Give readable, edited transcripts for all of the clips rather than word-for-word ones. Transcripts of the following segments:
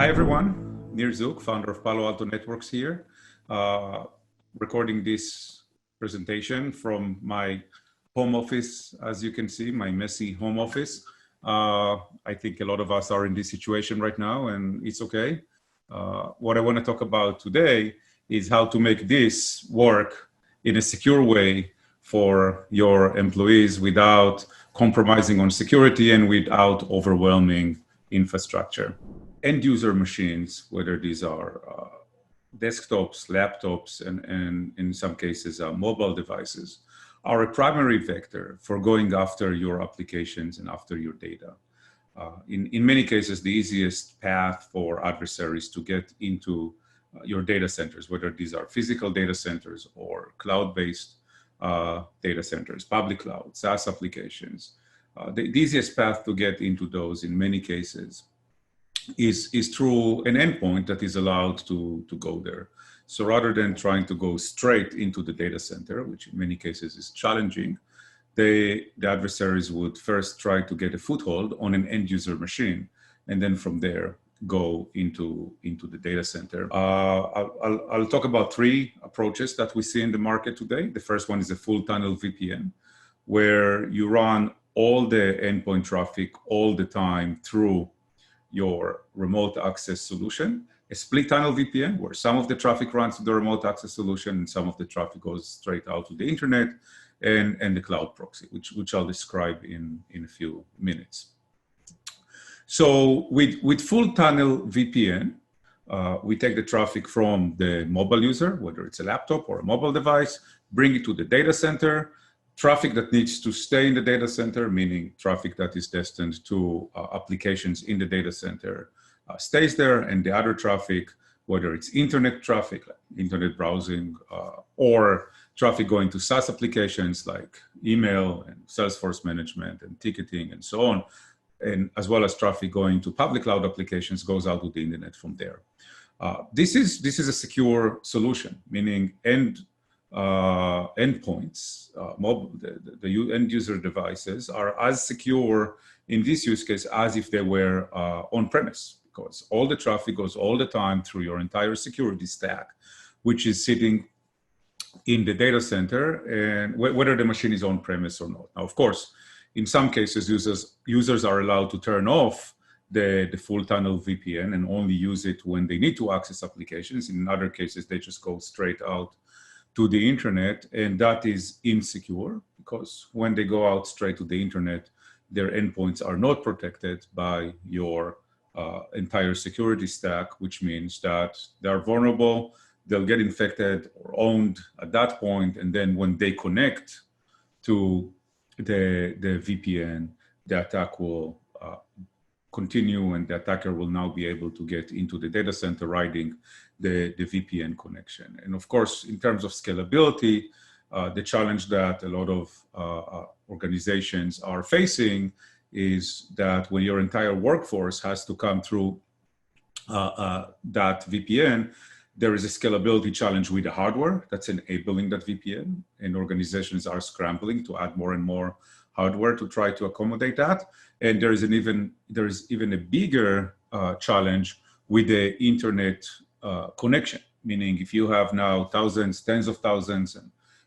Hi everyone, Nir Zuk, founder of Palo Alto Networks here, recording this presentation from my home office. As you can see, my messy home office. I think a lot of us are in this situation right now, and it's okay. What I want to talk about today is how to make this work in a secure way for your employees without compromising on security and without overwhelming infrastructure. End user machines, whether these are desktops, laptops, and in some cases mobile devices, are a primary vector for going after your applications and after your data. In many cases, the easiest path for adversaries to get into your data centers, whether these are physical data centers or cloud-based data centers, public cloud, SaaS applications, the easiest path to get into those in many cases is through an endpoint that is allowed to go there. So rather than trying to go straight into the data center, which in many cases is challenging, the adversaries would first try to get a foothold on an end user machine, and then from there go into the data center. I'll talk about three approaches that we see in the market today. The first one is a full tunnel VPN, where you run all the endpoint traffic all the time through your remote access solution. A split tunnel VPN, where some of the traffic runs to the remote access solution and some of the traffic goes straight out to the internet, and the cloud proxy, which I'll describe in a few minutes. So with full tunnel VPN, we take the traffic from the mobile user, whether it's a laptop or a mobile device, bring it to the data center. Traffic that needs to stay in the data center, meaning traffic that is destined to applications in the data center, stays there, and the other traffic, whether it's internet traffic, like internet browsing, or traffic going to SaaS applications like email and Salesforce management and ticketing and so on, and as well as traffic going to public cloud applications, goes out to the internet from there. This is a secure solution, meaning endpoints, the end user devices are as secure in this use case as if they were on premise, because all the traffic goes all the time through your entire security stack, which is sitting in the data center, and whether the machine is on premise or not. Now, of course, in some cases, users are allowed to turn off the full tunnel VPN and only use it when they need to access applications. In other cases, they just go straight out to the internet, and that is insecure, because when they go out straight to the internet, their endpoints are not protected by your entire security stack, which means that they're vulnerable, they'll get infected or owned at that point, and then when they connect to the VPN, the attack will continue, and the attacker will now be able to get into the data center riding the VPN connection. And of course, in terms of scalability, the challenge that a lot of organizations are facing is that when your entire workforce has to come through that VPN, there is a scalability challenge with the hardware that's enabling that VPN, and organizations are scrambling to add more and more hardware to try to accommodate that. And there is even a bigger challenge with the internet connection, meaning if you have now thousands, tens of thousands,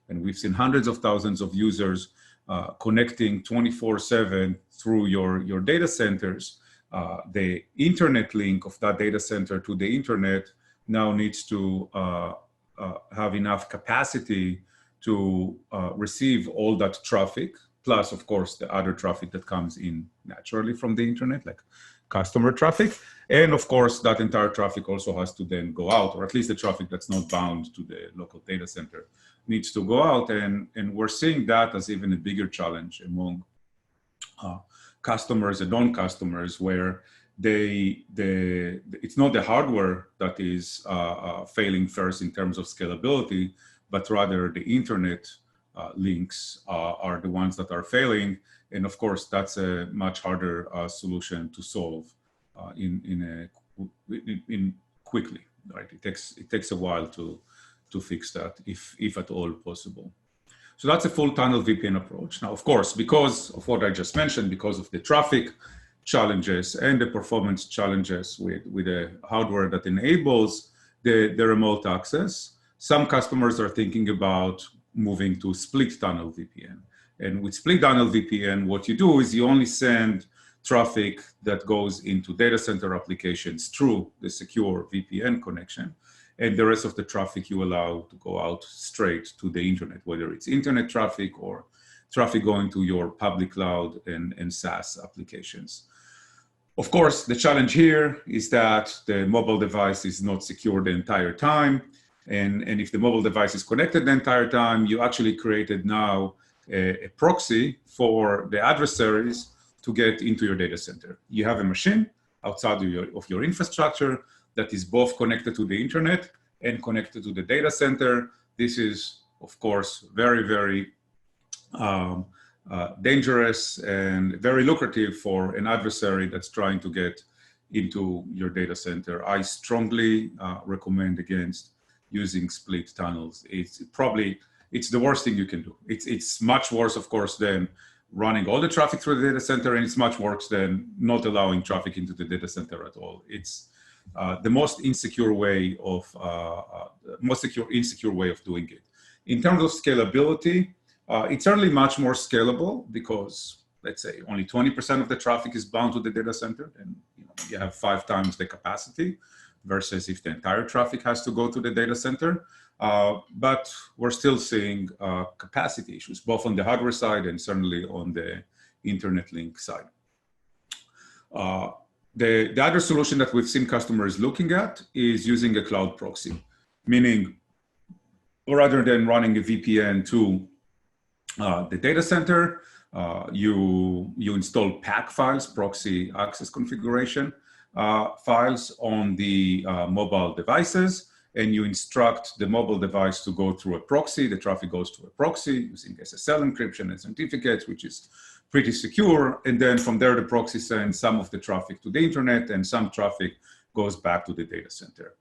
and we've seen hundreds of thousands of users connecting 24/7 through your data centers, the internet link of that data center to the internet now needs to have enough capacity to receive all that traffic, plus, of course, the other traffic that comes in naturally from the internet, like customer traffic. And of course, that entire traffic also has to then go out, or at least the traffic that's not bound to the local data center needs to go out. And we're seeing that as even a bigger challenge among customers and non-customers, where it's not the hardware that is failing first in terms of scalability, but rather the internet links are the ones that are failing. And of course, that's a much harder solution to solve in quickly, right? It takes a while to fix that, if at all possible. So that's a full tunnel VPN approach. Now, of course, because of what I just mentioned, because of the traffic challenges and the performance challenges with a hardware that enables the remote access. Some customers are thinking about moving to split tunnel VPN. And with split tunnel VPN, what you do is you only send traffic that goes into data center applications through the secure VPN connection. And the rest of the traffic you allow to go out straight to the internet, whether it's internet traffic or traffic going to your public cloud and SaaS applications. Of course, the challenge here is that the mobile device is not secure the entire time. And if the mobile device is connected the entire time, you actually created now a proxy for the adversaries to get into your data center. You have a machine outside of your infrastructure that is both connected to the internet and connected to the data center. This is, of course, very, very dangerous and very lucrative for an adversary that's trying to get into your data center. I strongly recommend against using split tunnels. It's the worst thing you can do. It's much worse, of course, than running all the traffic through the data center, and it's much worse than not allowing traffic into the data center at all. It's the most insecure way of insecure way of doing it. In terms of scalability, it's certainly much more scalable because, let's say, only 20% of the traffic is bound to the data center, and you have 5 times the capacity versus if the entire traffic has to go to the data center. But we're still seeing capacity issues, both on the hardware side and certainly on the internet link side. The other solution that we've seen customers looking at is using a cloud proxy, meaning rather than running a VPN to the data center, you install PAC files, proxy access configuration files on the mobile devices, and you instruct the mobile device to go through a proxy. The traffic goes to a proxy using SSL encryption and certificates, which is pretty secure. And then from there, the proxy sends some of the traffic to the internet and some traffic goes back to the data center.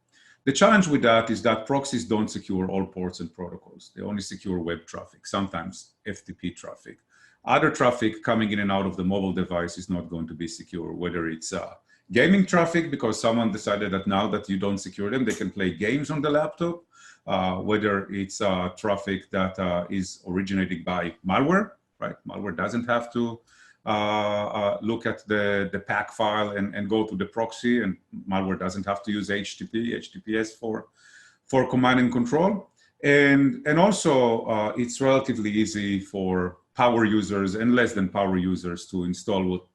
The challenge with that is that proxies don't secure all ports and protocols. They only secure web traffic, sometimes FTP traffic. Other traffic coming in and out of the mobile device is not going to be secure, whether it's gaming traffic because someone decided that now that you don't secure them, they can play games on the laptop, whether it's traffic that is originating by malware, right? Malware doesn't have to look at the PAC file and go to the proxy, and malware doesn't have to use HTTPS for command and control. And also, it's relatively easy for power users and less than power users to install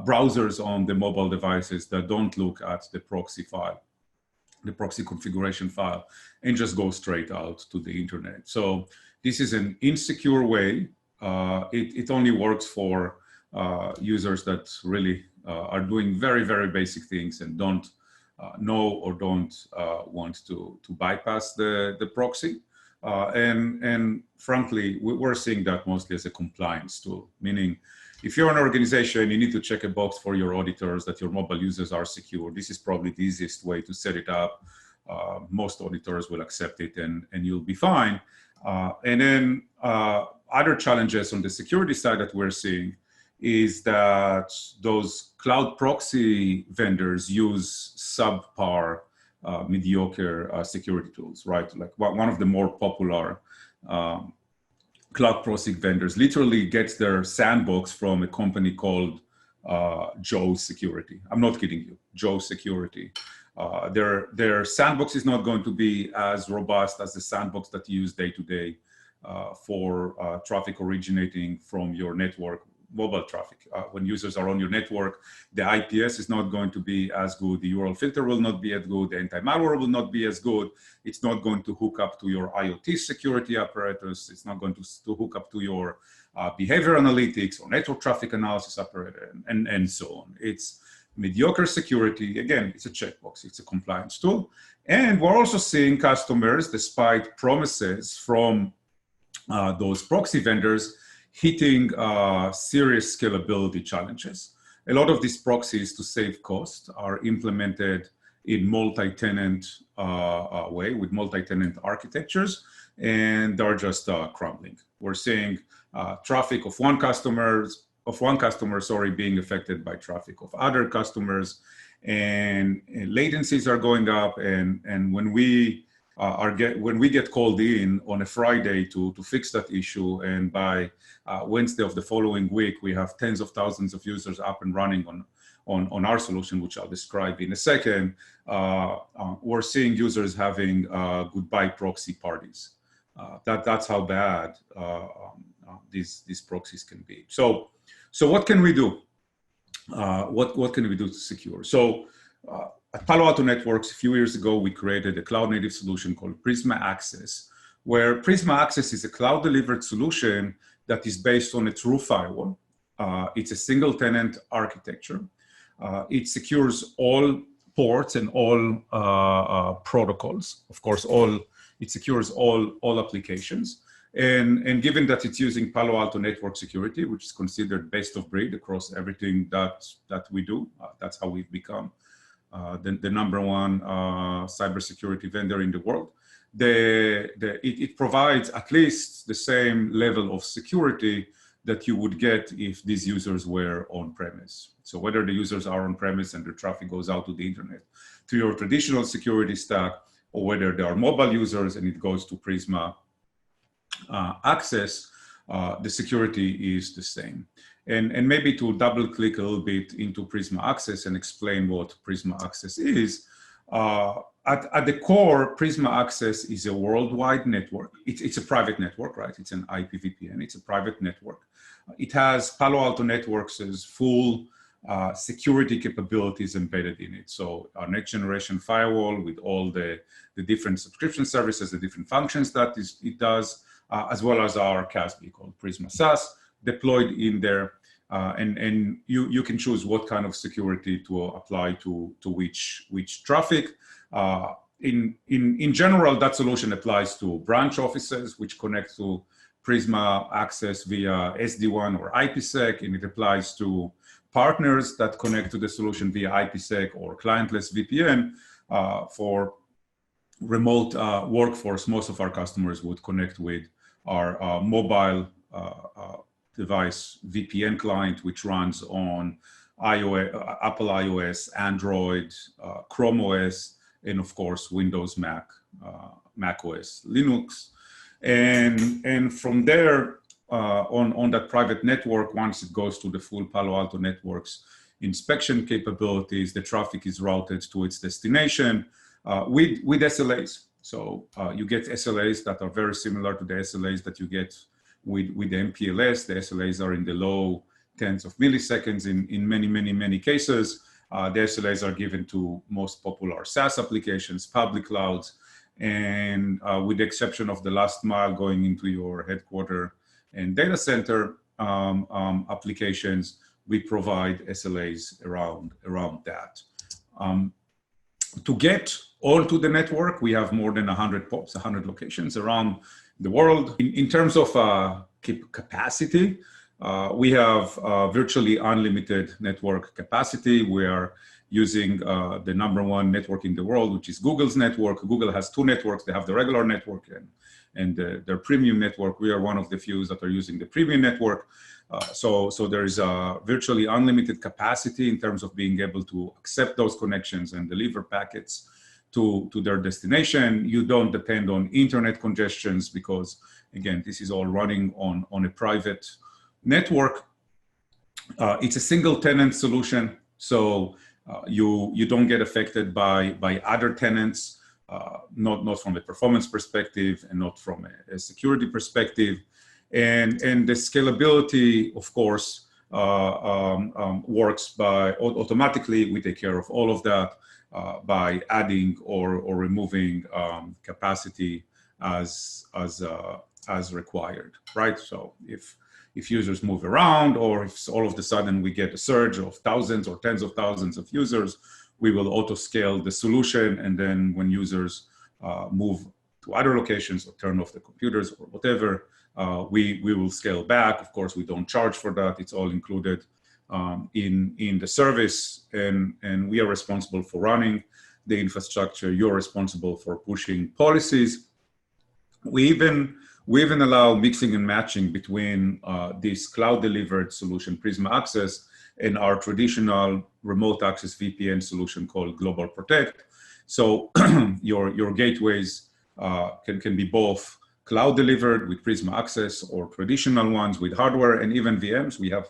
browsers on the mobile devices that don't look at the proxy file, the proxy configuration file, and just go straight out to the internet. So this is an insecure way. It only works for users that really are doing very, very basic things and don't know or don't want to bypass the proxy. And frankly, we're seeing that mostly as a compliance tool, meaning if you're an organization, you need to check a box for your auditors that your mobile users are secure. This is probably the easiest way to set it up. Most auditors will accept it and you'll be fine. And then other challenges on the security side that we're seeing is that those cloud proxy vendors use subpar, mediocre security tools, right? Like one of the more popular cloud proxy vendors literally gets their sandbox from a company called Joe Security. I'm not kidding you, Joe Security. Their sandbox is not going to be as robust as the sandbox that you use day to day for traffic originating from your network, mobile traffic. When users are on your network, the IPS is not going to be as good. The URL filter will not be as good. The anti-malware will not be as good. It's not going to hook up to your IoT security apparatus. It's not going to hook up to your behavior analytics or network traffic analysis apparatus, and so on. It's mediocre security. Again, it's a checkbox. It's a compliance tool. And we're also seeing customers, despite promises from those proxy vendors, hitting serious scalability challenges. A lot of these proxies, to save cost, are implemented in multi-tenant way with multi-tenant architectures, and they're just crumbling. We're seeing traffic of one customer one customer, sorry, being affected by traffic of other customers, and latencies are going up. And when we get called in on a Friday to fix that issue, and by Wednesday of the following week, we have tens of thousands of users up and running on our solution, which I'll describe in a second, we're seeing users having goodbye proxy parties. That's how bad these proxies can be. So what can we do? What can we do to secure? So at Palo Alto Networks, a few years ago, we created a cloud-native solution called Prisma Access, where Prisma Access is a cloud-delivered solution that is based on a true firewall. It's a single-tenant architecture. It secures all ports and all protocols. Of course, it secures all applications. And given that it's using Palo Alto Network Security, which is considered best of breed across everything that we do, that's how we've become the number one cybersecurity vendor in the world. It provides at least the same level of security that you would get if these users were on-premise. So whether the users are on-premise and their traffic goes out to the internet to your traditional security stack, or whether they are mobile users and it goes to Prisma Access, the security is the same. And maybe to double click a little bit into Prisma Access and explain what Prisma Access is, at the core, Prisma Access is a worldwide network. It's a private network, right? It's an IPVPN, it's a private network. It has Palo Alto Networks' full security capabilities embedded in it. So our next generation firewall with all the different subscription services, the different functions that it does, as well as our CASB called Prisma SaaS deployed in there. And you can choose what kind of security to apply to which traffic. In general, that solution applies to branch offices, which connect to Prisma Access via SD-WAN or IPsec, and it applies to partners that connect to the solution via IPsec or clientless VPN. For remote workforce, most of our customers would connect with our mobile device VPN client, which runs on iOS, Apple iOS, Android, Chrome OS, and of course, Windows, Mac OS, Linux. And from there, on that private network, once it goes to the full Palo Alto Networks inspection capabilities, the traffic is routed to its destination with SLAs. So you get SLAs that are very similar to the SLAs that you get with the MPLS. The SLAs are in the low tens of milliseconds in many cases. The SLAs are given to most popular SaaS applications, public clouds, and with the exception of the last mile going into your headquarter and data center applications, we provide SLAs around that. To get onto the network, we have more than 100 POPs, 100 locations around the world. In terms of capacity, we have virtually unlimited network capacity. We are using the #1 network in the world, which is Google's network. Google has two networks. They have the regular network and their premium network. We are one of the few that are using the premium network. So there is virtually unlimited capacity in terms of being able to accept those connections and deliver packets to their destination. You don't depend on internet congestions because, again, this is all running on a private network. It's a single tenant solution, so you don't get affected by other tenants, not from a performance perspective and not from a security perspective. And the scalability, of course, works by automatically. We take care of all of that by adding or removing capacity as required, right? So if users move around, or if all of a sudden we get a surge of thousands or tens of thousands of users, we will auto scale the solution. And then when users move to other locations or turn off the computers or whatever, we will scale back. Of course, we don't charge for that. It's all included in the service, and we are responsible for running the infrastructure. You're responsible for pushing policies. We We even allow mixing and matching between this cloud-delivered solution, Prisma Access, and our traditional remote access VPN solution called Global Protect. So your gateways can be both cloud-delivered with Prisma Access or traditional ones with hardware and even VMs. We have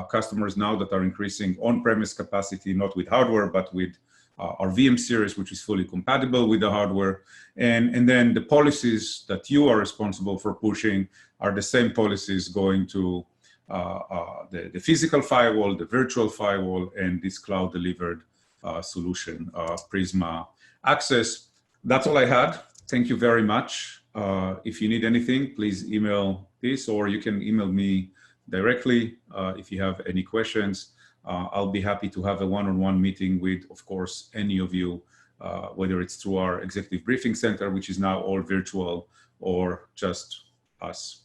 customers now that are increasing on-premise capacity, not with hardware, but with our VM series, which is fully compatible with the hardware. And then the policies that you are responsible for pushing are the same policies going to the physical firewall, the virtual firewall, and this cloud-delivered solution, Prisma Access. That's all I had. Thank you very much. If you need anything, please email this, or you can email me directly if you have any questions. I'll be happy to have a one-on-one meeting with, of course, any of you, whether it's through our executive briefing center, which is now all virtual, or just us.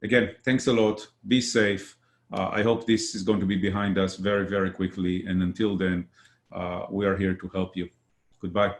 Again, thanks a lot. Be safe. I hope this is going to be behind us very, very quickly. And until then, we are here to help you. Goodbye.